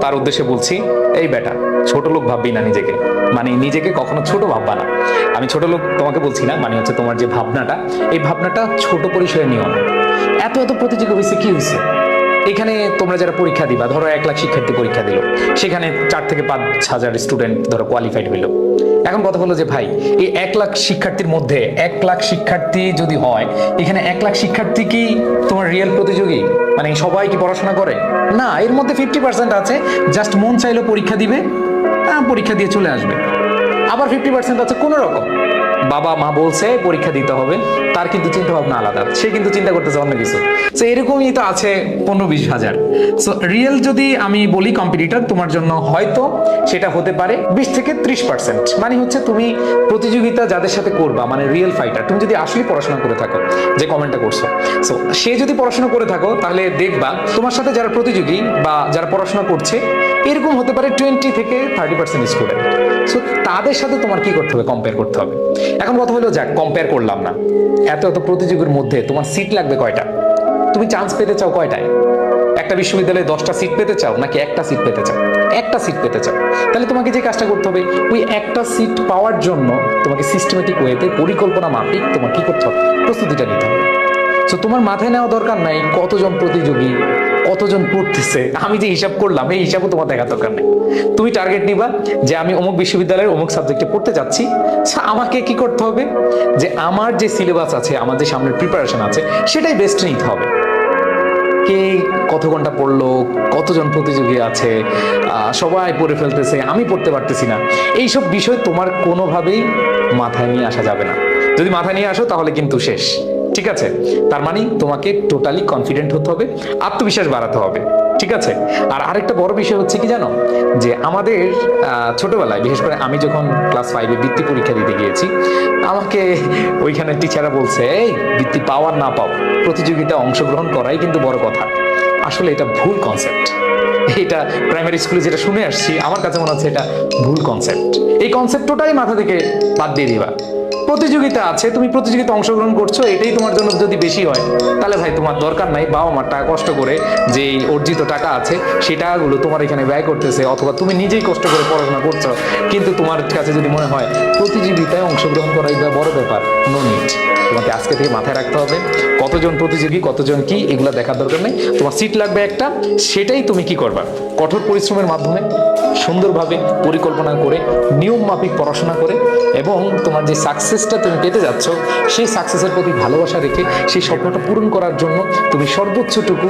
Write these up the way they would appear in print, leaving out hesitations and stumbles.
তার উদ্দেশ্যে বলছি, এই বেটা, ছোট লোক ভাববি না নিজেকে, মানে নিজেকে কখনো ছোট ভাববা না। আমি ছোট লোক তোমাকে বলছি না, মানে হচ্ছে তোমার যে ভাবনাটা, এই ভাবনাটা ছোট পরিসরে নিও না। এত এত প্রতিযোগী হয়েছে, কি হয়েছে? এখানে তোমরা যারা পরীক্ষা দিবা, ধরো 1 লাখ শিক্ষার্থী পরীক্ষা দিল, সেখানে 4 থেকে 5 হাজার স্টুডেন্ট ধরো কোয়ালিফাইড হইলো। এখন কথা হলো যে ভাই, এই 1 লাখ শিক্ষার্থীর মধ্যে 1 লাখ শিক্ষার্থী যদি হয়, এখানে 1 লাখ শিক্ষার্থী কি তোমার রিয়েল প্রতিযোগী? মানে সবাই কি পড়াশোনা করে? না, এর মধ্যে 50% আছে জাস্ট মন চাইলো পরীক্ষা দিবে, পরীক্ষা দিয়ে চলে আসবে। আবার 50% আছে কোন রকম বাবা মা বলছে পরীক্ষা দিতে হবে, তার কিন্তু চিন্তা ভাবনা আলাদা, সে কিন্তু চিন্তা করতেছে অন্য কিছু। তো এরকমই তো আছে 15-20 হাজার। সো রিয়েল যদি আমি বলি কম্পিটিটর তোমার জন্য, হয়তো সেটা হতে পারে 20 থেকে 30%। মানে হচ্ছে তুমি প্রতিযোগিতা যাদের সাথে করবা, মানে রিয়েল ফাইটার, তুমি যদি আসলে পড়াশোনা করে থাকো, যে কমেন্টটা করছো, সো সে যদি পড়াশোনা করে থাকো, তাহলে দেখবা তোমার সাথে যারা প্রতিযোগী বা যারা পড়াশোনা করছে, এরকম হতে পারে 20 থেকে 30% স্টুডেন্ট। সো তাদের সাথে তোমার কি করতে হবে? কম্পেয়ার করতে হবে। এখন কথা হলো, যাক কম্পেয়ার করলাম না, এত এত প্রতিযোগীর মধ্যে তোমার সিট লাগবে কয়টা? তুমি চান্স পেতে চাও কয়টায়? একটা বিশ্ববিদ্যালয়ে 10টা সিট পেতে চাও, নাকি একটা সিট পেতে চাও? একটা সিট পেতে চাও, তাহলে তোমাকে যে কাজটা করতে হবে, ওই একটা সিট পাওয়ার জন্য তোমাকে সিস্টেমেটিক ওয়েতে, পরিকল্পনা মাফিক তোমার কি করতে হবে? প্রস্তুতিটা নিতে হবে। তো তোমার মাথায় নেওয়া দরকার নাই কতজন প্রতিযোগী, কতজন পড়তেছে। আমি যে হিসাব করলাম, এই হিসাবও তোমার দেখার দরকার নেই। তুমি টার্গেট নিবা যে আমি অমুক বিশ্ববিদ্যালয়ের অমুক সাবজেক্টে পড়তে যাচ্ছি, আমাকে কি করতে হবে? যে আমার যে সিলেবাস আছে, আমার যে সামনের প্রিপারেশন আছে, সেটাই বেস্ট নিতে হবে। কে কত ঘন্টা পড়লো, কতজন প্রতিযোগী আছে, সবাই পড়ে ফেলতেছে, আমি পড়তে পারতেছি না, এইসব বিষয় তোমার কোনোভাবেই মাথায় নিয়ে আসা যাবে না। যদি মাথায় নিয়ে আসো, তাহলে কিন্তু শেষ। ঠিক আছে? তার মানে তোমাকে টোটালি কনফিডেন্ট হতে হবে, আত্মবিশ্বাস বাড়াতে হবে। ঠিক আছে? আর আরেকটা বড় বিষয় হচ্ছে কি জানো, যে আমাদের ছোটবেলায়, বিশেষ করে আমি যখন ক্লাস 5-এ বৃত্তি পরীক্ষা দিতে গিয়েছি, আমাকে ওইখানে টিচাররা বলছে, এই বৃত্তি পাওয়ার না পাও, প্রতিযোগিতায় অংশগ্রহণ করাই কিন্তু বড় কথা। আসলে এটা ভুল কনসেপ্ট। এটা প্রাইমারি স্কুলে যেটা শুনে আসছি, আমার কাছে মনে হচ্ছে এটা ভুল কনসেপ্ট। এই কনসেপ্টটাই মাথা থেকে বাদ দিয়ে দিবা। প্রতিযোগিতা আছে, তুমি প্রতিযোগিতা অংশগ্রহণ করছো, এটাই তোমার জন্য যদি বেশি হয়, তাহলে ভাই তোমার দরকার নাই বাবা মার টাকা কষ্ট করে যে অর্জিত টাকা আছে, সেই টাকাগুলো তোমার এখানে ব্যয় করতেছে, অথবা তুমি নিজেই কষ্ট করে পড়াশোনা করছো, কিন্তু তোমার কাছে যদি মনে হয় প্রতিযোগিতায় অংশগ্রহণ করাই বড় ব্যাপার, নো নিড। তোমাকে আজকে থেকে মাথায় রাখতে হবে কতজন প্রতিযোগী, কতজন কি, এগুলো দেখার দরকার নেই। তোমার সিট লাগবে একটা, সেটাই তুমি কি করবা? কঠোর পরিশ্রমের মাধ্যমে, সুন্দরভাবে পরিকল্পনা করে, নিয়ম মাফিক পড়াশোনা করে, এবং তোমার যে সাকসেসটা তুমি পেতে যাচ্ছ, সেই সাকসেসের প্রতি ভালোবাসা রেখে সেই স্বপ্নটা পূরণ করার জন্য তুমি সর্বোচ্চটুকু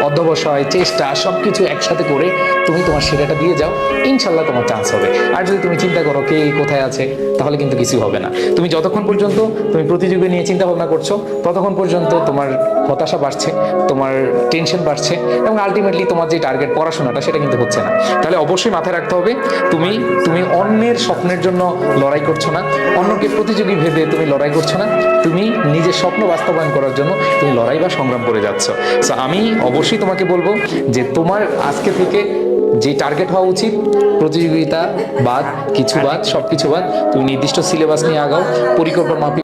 অধ্যবসায়, চেষ্টা, সবকিছু একসাথে করে তুমি তোমার সেরাটা দিয়ে যাও, ইনশাল্লাহ তোমার চান্স হবে। আর যদি তুমি চিন্তা করো কে কোথায় আছে, তাহলে কিন্তু কিছু হবে না। তুমি যতক্ষণ পর্যন্ত তুমি প্রতিযোগী নিয়ে চিন্তা ভাবনা করছো, ততক্ষণ পর্যন্ত তোমার হতাশা বাড়ছে, তোমার টেনশন বাড়ছে, এবং আলটিমেটলি তোমার যে টার্গেট পড়াশোনাটা, সেটা কিন্তু হচ্ছে না। তাহলে অবশ্যই মাথায় রাখতে হবে, তুমি তুমি অন্যের স্বপ্নের জন্য লড়াই করছো না, অন্যকে প্রতিযোগী ভেবে তুমি লড়াই করছো না, তুমি নিজের স্বপ্ন বাস্তবায়ন করার জন্য তুমি লড়াই বা সংগ্রাম করে যাচ্ছ। সো আমি অবশ্যই তোমাকে বলবো যে তোমার আজকে থেকে যে টার্গেট হওয়া উচিত, প্রতিযোগিতা বাদ, কিছু বাদ, সবকিছু বাদ, তুমি নির্দিষ্ট সিলেবাস নিয়ে আগাও, পরিকল্পনা মাফিক